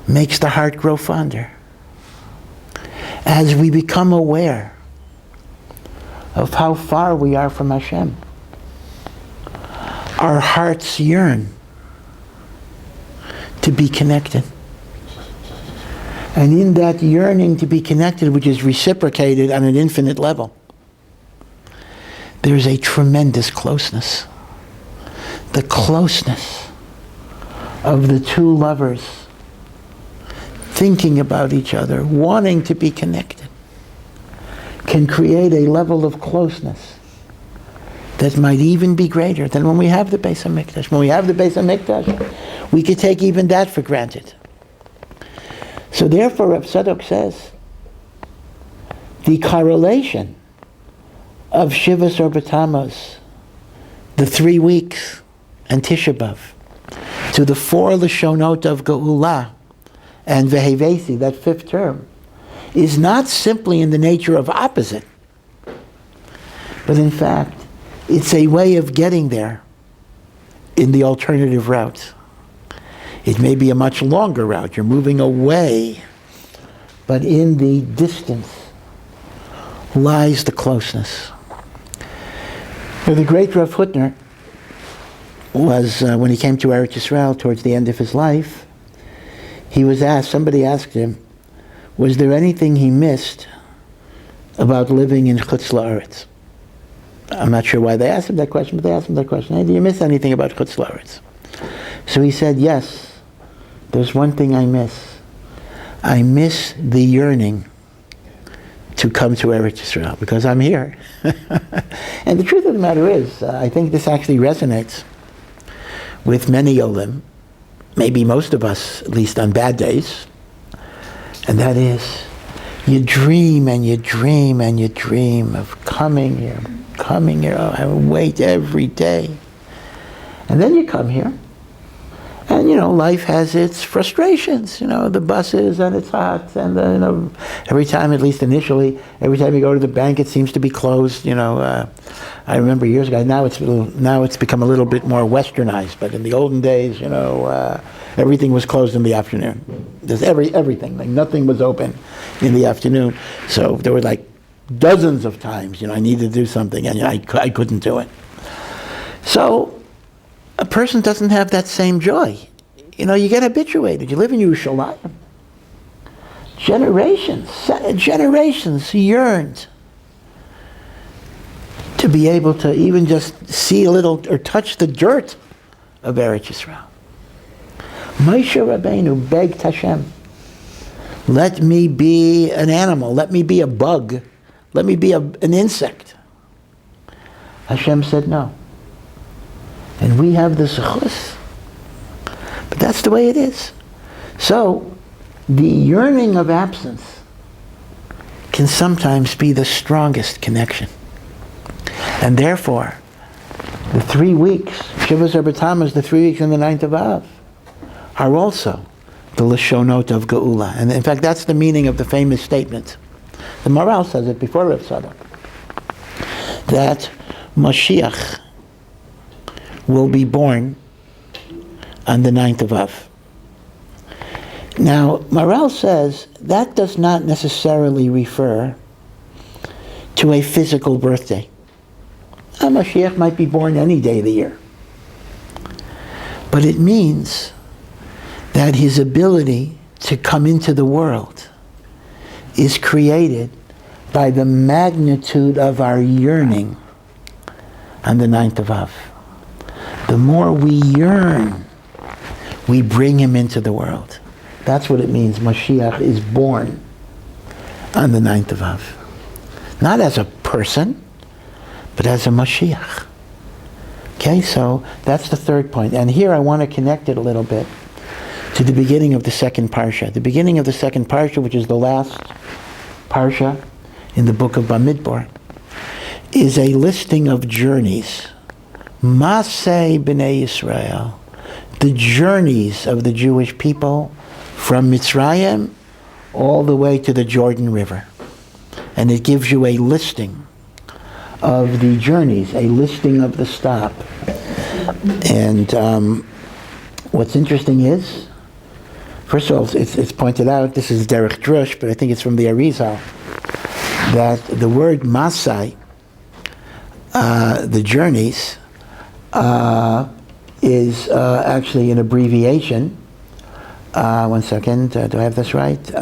makes the heart grow fonder. As we become aware of how far we are from Hashem, our hearts yearn to be connected. And in that yearning to be connected, which is reciprocated on an infinite level, there's a tremendous closeness. The closeness of the two lovers thinking about each other, wanting to be connected, can create a level of closeness that might even be greater than when we have the Beis HaMikdash. When we have the Beis HaMikdash, we could take even that for granted. So therefore, Reb Tzadok says, the correlation of Shivas or B'Tammuz, the 3 weeks, and Tisha B'Av, to the 4 Lashonot of Geula and Vehevesi, that 5th term, is not simply in the nature of opposite, but in fact, it's a way of getting there in the alternative route. It may be a much longer route. You're moving away, but in the distance lies the closeness. The great Rav Hutner was, when he came to Eretz Yisrael towards the end of his life, he was asked, somebody asked him, was there anything he missed about living in Chutz La'aretz? I'm not sure why they asked him that question, but they asked him that question. Hey, do you miss anything about Chutz La'aretz? So he said, yes, there's one thing I miss. I miss the yearning to come to Eretz Yisrael, because I'm here. And the truth of the matter is, I think this actually resonates with many Olim, maybe most of us, at least on bad days, and that is, you dream and you dream and you dream of coming here. Oh, I wait every day. And then you come here, and life has its frustrations, the buses, and it's hot, and every time, at least initially, every time you go to the bank, it seems to be closed. I remember years ago. Now it's become a little bit more westernized, but in the olden days, everything was closed in the afternoon. There's everything, like nothing was open in the afternoon. So there were like dozens of times, I needed to do something, and I couldn't do it. So a person doesn't have that same joy. You get habituated. You live in Yerushalayim. Generations yearned to be able to even just see a little or touch the dirt of Eretz Yisrael. Moshe Rabbeinu begged Hashem, let me be an animal, let me be a bug, let me be an insect. Hashem said no. And we have the zechus. But that's the way it is. So, the yearning of absence can sometimes be the strongest connection. And therefore, the 3 weeks, Shivas or B'Tammuz, the 3 weeks in the 9th of Av, are also the Lashonot of Geula. And in fact, that's the meaning of the famous statement. The Maral says it before Rav Tzadok, that Mashiach will be born on the 9th of Av. Now, Maral says that does not necessarily refer to a physical birthday. A Mashiach might be born any day of the year. But it means that his ability to come into the world is created by the magnitude of our yearning on the 9th of Av. The more we yearn, we bring him into the world. That's what it means. Mashiach is born on the 9th of Av. Not as a person, but as a Mashiach. Okay, so that's the third point. And here I want to connect it a little bit to the beginning of the second Parsha. The beginning of the second Parsha, which is the last Parsha in the book of Bamidbar, is a listing of journeys. Masei B'nai Yisrael, the journeys of the Jewish people from Mitzrayim all the way to the Jordan River. And it gives you a listing of the journeys, a listing of the stop. And what's interesting is, first of all, it's pointed out, this is Derech Drush, but I think it's from the Aliza, that the word Masai, the journeys, is actually an abbreviation. One second, do I have this right?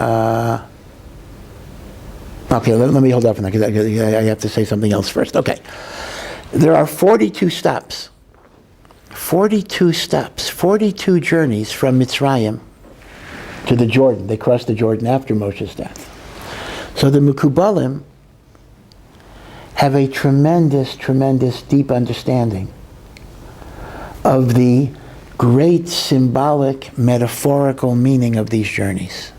Okay, let me hold off on that because I have to say something else first. Okay. There are 42 stops. 42 stops, 42 journeys from Mitzrayim to the Jordan. They crossed the Jordan after Moshe's death. So the Mekubalim have a tremendous, tremendous deep understanding of the great symbolic, metaphorical meaning of these journeys.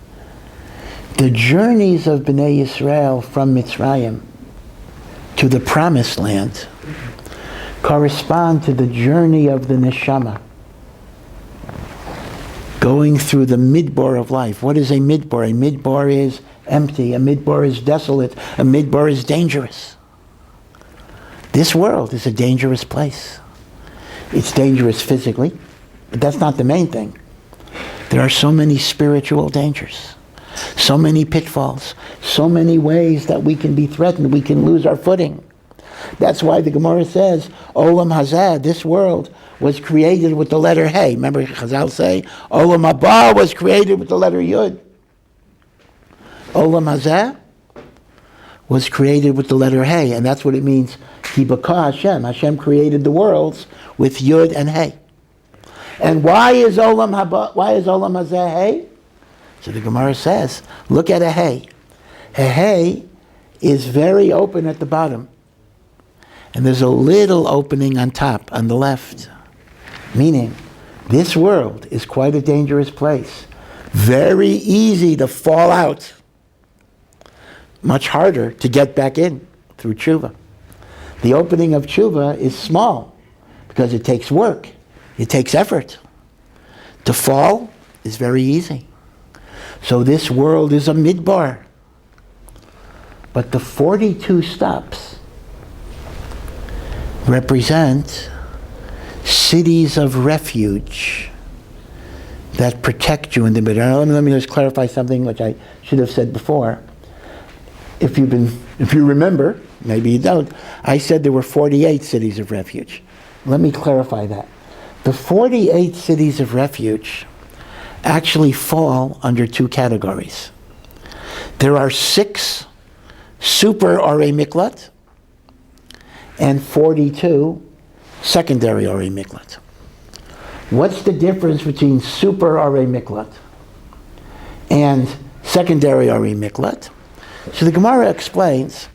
The journeys of Bnei Yisrael from Mitzrayim to the Promised Land correspond to the journey of the Neshama, going through the midbar of life. What is a midbar? A midbar is empty. A midbar is desolate. A midbar is dangerous. This world is a dangerous place. It's dangerous physically, but that's not the main thing. There are so many spiritual dangers, so many pitfalls, so many ways that we can be threatened, we can lose our footing. That's why the Gemara says, Olam Hazeh, this world, was created with the letter Hey. Remember Chazal say, Olam Haba was created with the letter Yud. Olam Hazeh was created with the letter Hey, and that's what it means, Ki Baka Hashem. Hashem created the worlds with Yud and Hey. And why is Olam Hazeh Hey? So the Gemara says, look at a Hey. A Hey is very open at the bottom. And there's a little opening on top, on the left. Meaning, this world is quite a dangerous place. Very easy to fall out. Much harder to get back in through tshuva. The opening of tshuva is small because it takes work. It takes effort. To fall is very easy. So this world is a midbar. But the 42 stops represent cities of refuge that protect you in the midbar. Let me just clarify something which I should have said before. If you remember, maybe you don't, I said there were 48 cities of refuge. Let me clarify that. The 48 cities of refuge actually fall under two categories. There are 6 super Orei Miklat and 42 secondary Orei Miklat. What's the difference between super Orei Miklat and secondary Orei Miklat? So the Gemara explains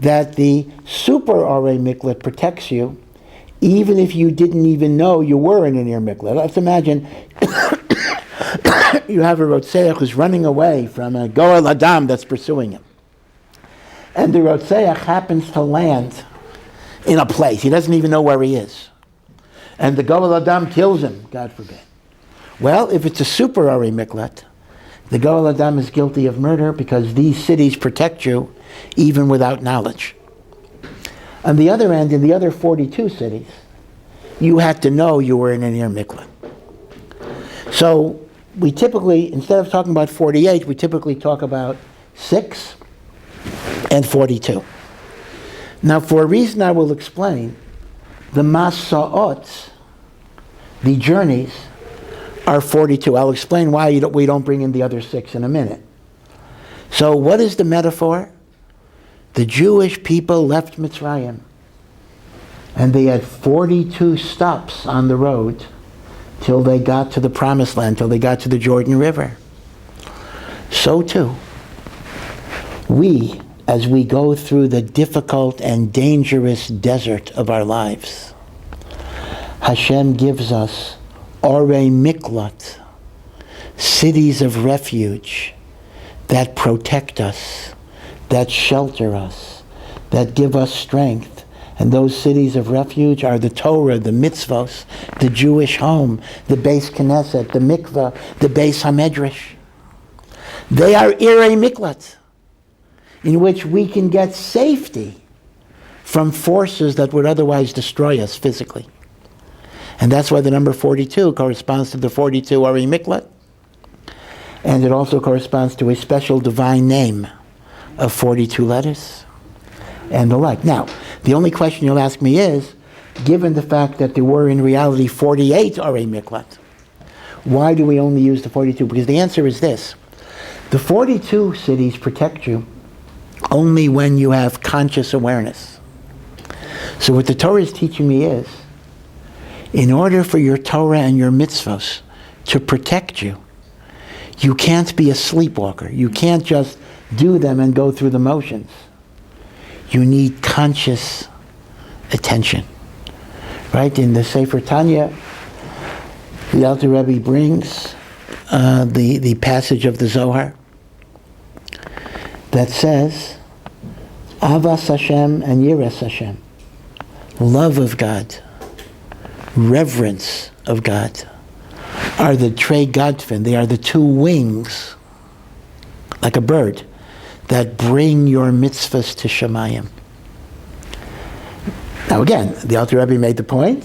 that the super Orei Miklat protects you even if you didn't even know you were in an ear miklat. Let's imagine you have a Rotzeach who's running away from a Goel Adam that's pursuing him. And the Rotzeach happens to land in a place. He doesn't even know where he is. And the Goel Adam kills him, God forbid. Well, if it's a super Orei Miklat, the Goel Adam is guilty of murder because these cities protect you even without knowledge. On the other end, in the other 42 cities, you had to know you were in an ear miklat. So we typically, instead of talking about 48, we typically talk about 6 and 42. Now, for a reason I will explain, the Masa'ot, the journeys, are 42. I'll explain why we don't bring in the other 6 in a minute. So what is the metaphor? The Jewish people left Mitzrayim, and they had 42 stops on the road till they got to the Promised Land, till they got to the Jordan River. So too, we, as we go through the difficult and dangerous desert of our lives, Hashem gives us Orei Miklat, cities of refuge that protect us, that shelter us, that give us strength. And those cities of refuge are the Torah, the mitzvos, the Jewish home, the Beis Knesset, the mikveh, the Beis HaMedrash. They are Irei Miklat, in which we can get safety from forces that would otherwise destroy us physically. And that's why the number 42 corresponds to the 42 Ari Miklat. And it also corresponds to a special divine name of 42 letters and the like. Now, the only question you'll ask me is, given the fact that there were in reality 48 Ari Miklat, why do we only use the 42? Because the answer is this. The 42 cities protect you only when you have conscious awareness. So what the Torah is teaching me is, in order for your Torah and your mitzvos to protect you, you can't be a sleepwalker. You can't just do them and go through the motions. You need conscious attention. Right? In the Sefer Tanya, the Alter Rebbe brings the passage of the Zohar that says, Avas Hashem and Yiras Hashem. Love of God, reverence of God, are the Trei Gadfin. They are the two wings, like a bird, that bring your mitzvahs to Shemayim. Now again, the Alter Rebbe made the point,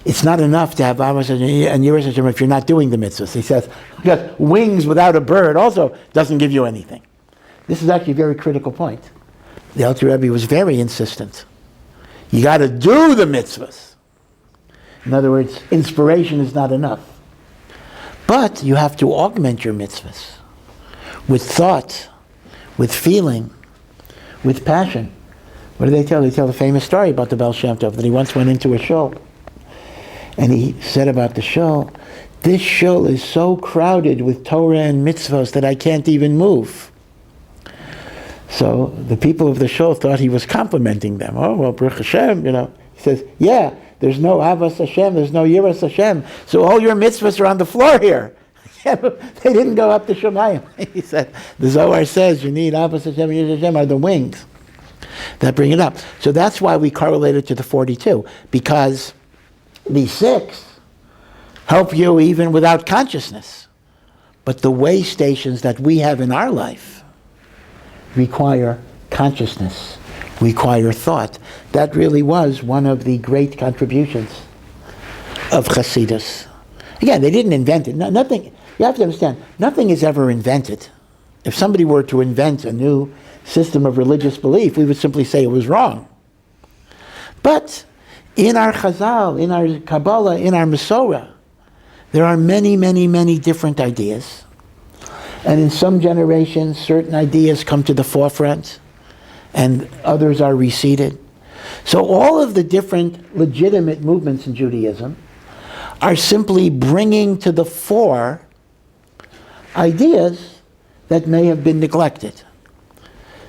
it's not enough to have Avos and Yiras Hashem if you're not doing the mitzvahs. He says, because wings without a bird also doesn't give you anything. This is actually a very critical point. The Alter Rebbe was very insistent. You got to do the mitzvahs. In other words, inspiration is not enough. But you have to augment your mitzvahs with thought, with feeling, with passion. What do they tell? They tell the famous story about the Baal Shem Tov, that he once went into a shul. And he said about the shul, this shul is so crowded with Torah and mitzvahs that I can't even move. So the people of the shul thought he was complimenting them. Oh, well, Baruch Hashem, He says, yeah, there's no Avas Hashem, there's no Yiras Hashem, so all your mitzvahs are on the floor here. They didn't go up to Shemayim. He said, the Zohar says you need Avas Hashem and Yiras Hashem are the wings that bring it up. So that's why we correlate it to the 42, because the 6 help you even without consciousness. But the way stations that we have in our life require consciousness, require thought. That really was one of the great contributions of Chassidus. Again, they didn't invent it. Nothing, you have to understand, nothing is ever invented. If somebody were to invent a new system of religious belief, we would simply say it was wrong. But in our Chazal, in our Kabbalah, in our Masorah, there are many, many, many different ideas. And in some generations, certain ideas come to the forefront, and others are receded. So all of the different legitimate movements in Judaism are simply bringing to the fore ideas that may have been neglected.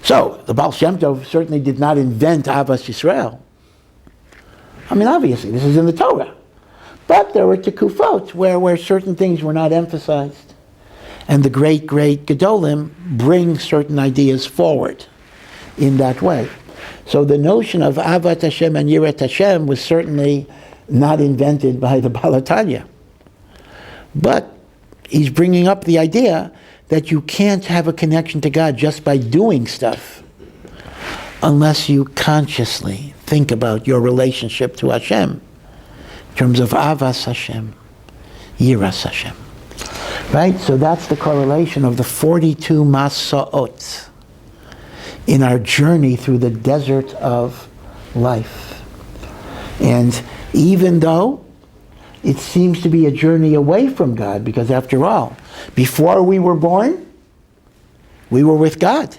So the Baal Shem Tov certainly did not invent Avas Yisrael. I mean, obviously, this is in the Torah. But there were tekufot where certain things were not emphasized. And the great, great Gedolim bring certain ideas forward in that way. So the notion of Avat Hashem and Yirat Hashem was certainly not invented by the Baal Tanya. But he's bringing up the idea that you can't have a connection to God just by doing stuff unless you consciously think about your relationship to Hashem in terms of Avas Hashem, Yiras Hashem. Right? So that's the correlation of the 42 Masa'ot in our journey through the desert of life. And even though it seems to be a journey away from God, because after all, before we were born, we were with God.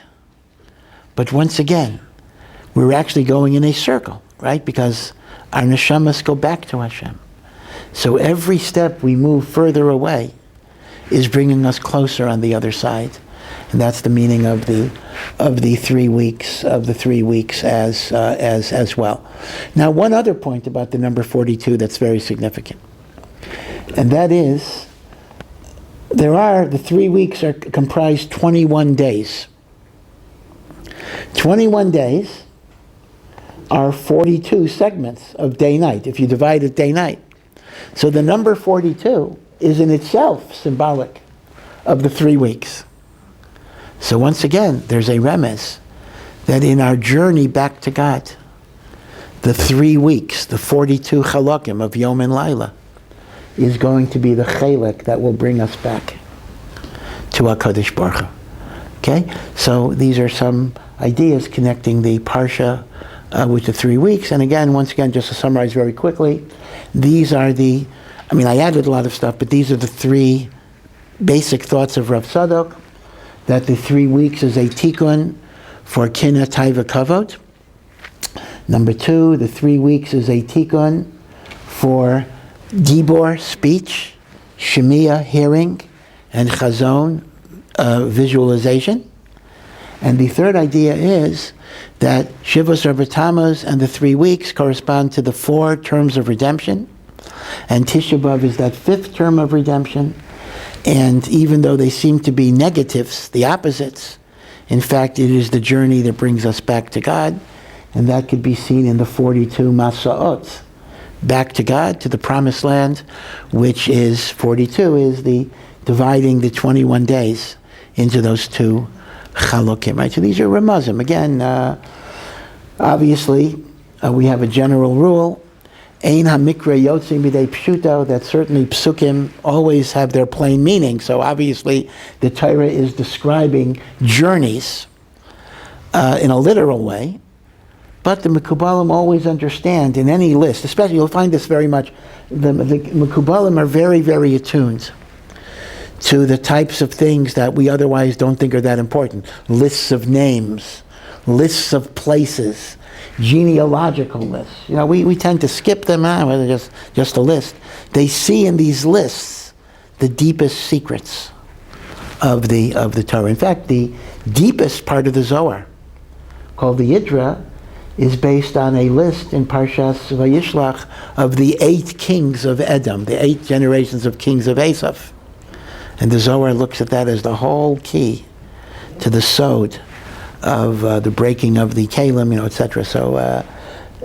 But once again, we're actually going in a circle, right? Because our neshamas go back to Hashem. So every step we move further away is bringing us closer on the other side. And that's the meaning of the 3 weeks as well. Now, one other point about the number 42 that's very significant, and that is the 3 weeks are comprised 21 days. 21 days are 42 segments of day-night, if you divide it day-night. So the number 42 is in itself symbolic of the 3 weeks. So once again, there's a remez that in our journey back to God, the 3 weeks, the 42 chalakim of Yom and Laila, is going to be the chelek that will bring us back to HaKadosh Baruch Hu. Okay? So these are some ideas connecting the Parsha with the 3 weeks. And again, once again, just to summarize very quickly, these are I added a lot of stuff, but these are the 3 basic thoughts of Rav Tzadok, that the 3 weeks is a tikkun for kina, taiva, kavod. Number 2, the 3 weeks is a tikkun for dibor, speech, shemiya, hearing, and chazon, visualization. And the third idea is that Shivos Rav Tammuz and the 3 weeks correspond to the 4 terms of redemption, and Tisha B'Av is that 5th term of redemption. And even though they seem to be negatives, the opposites, in fact, it is the journey that brings us back to God, and that could be seen in the 42 Masa'ot, back to God, to the Promised Land, which is 42, is the dividing the 21 days into those 2 Chalokim, right? So these are Ramazim. Again, obviously, we have a general rule, Ein HaMikra Yotzei Midei Pshuto, that certainly Psukim always have their plain meaning. So obviously, the Torah is describing journeys in a literal way, but the Mekubalim always understand in any list, especially, you'll find this very much, the Mekubalim are very, very attuned to the types of things that we otherwise don't think are that important. Lists of names, lists of places, genealogical lists. We tend to skip them out, whether just a list. They see in these lists the deepest secrets of the Torah. In fact, the deepest part of the Zohar, called the Yidra, is based on a list in Parshas Vayishlach of the 8 kings of Edom, the 8 generations of kings of Esav. And the Zohar looks at that as the whole key to the sod of the breaking of the kalim, etc. So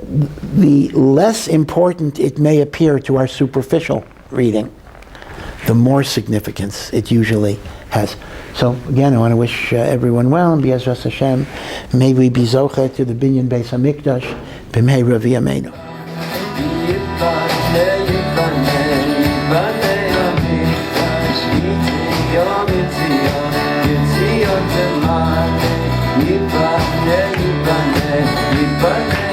the less important it may appear to our superficial reading, the more significance it usually has. So again, I want to wish everyone well, and B'ezras Hashem, may we be zoche to the Binyan Beis HaMikdash, b'mei Ravi Yameinu. Yibaneh, Yibaneh, Yibaneh.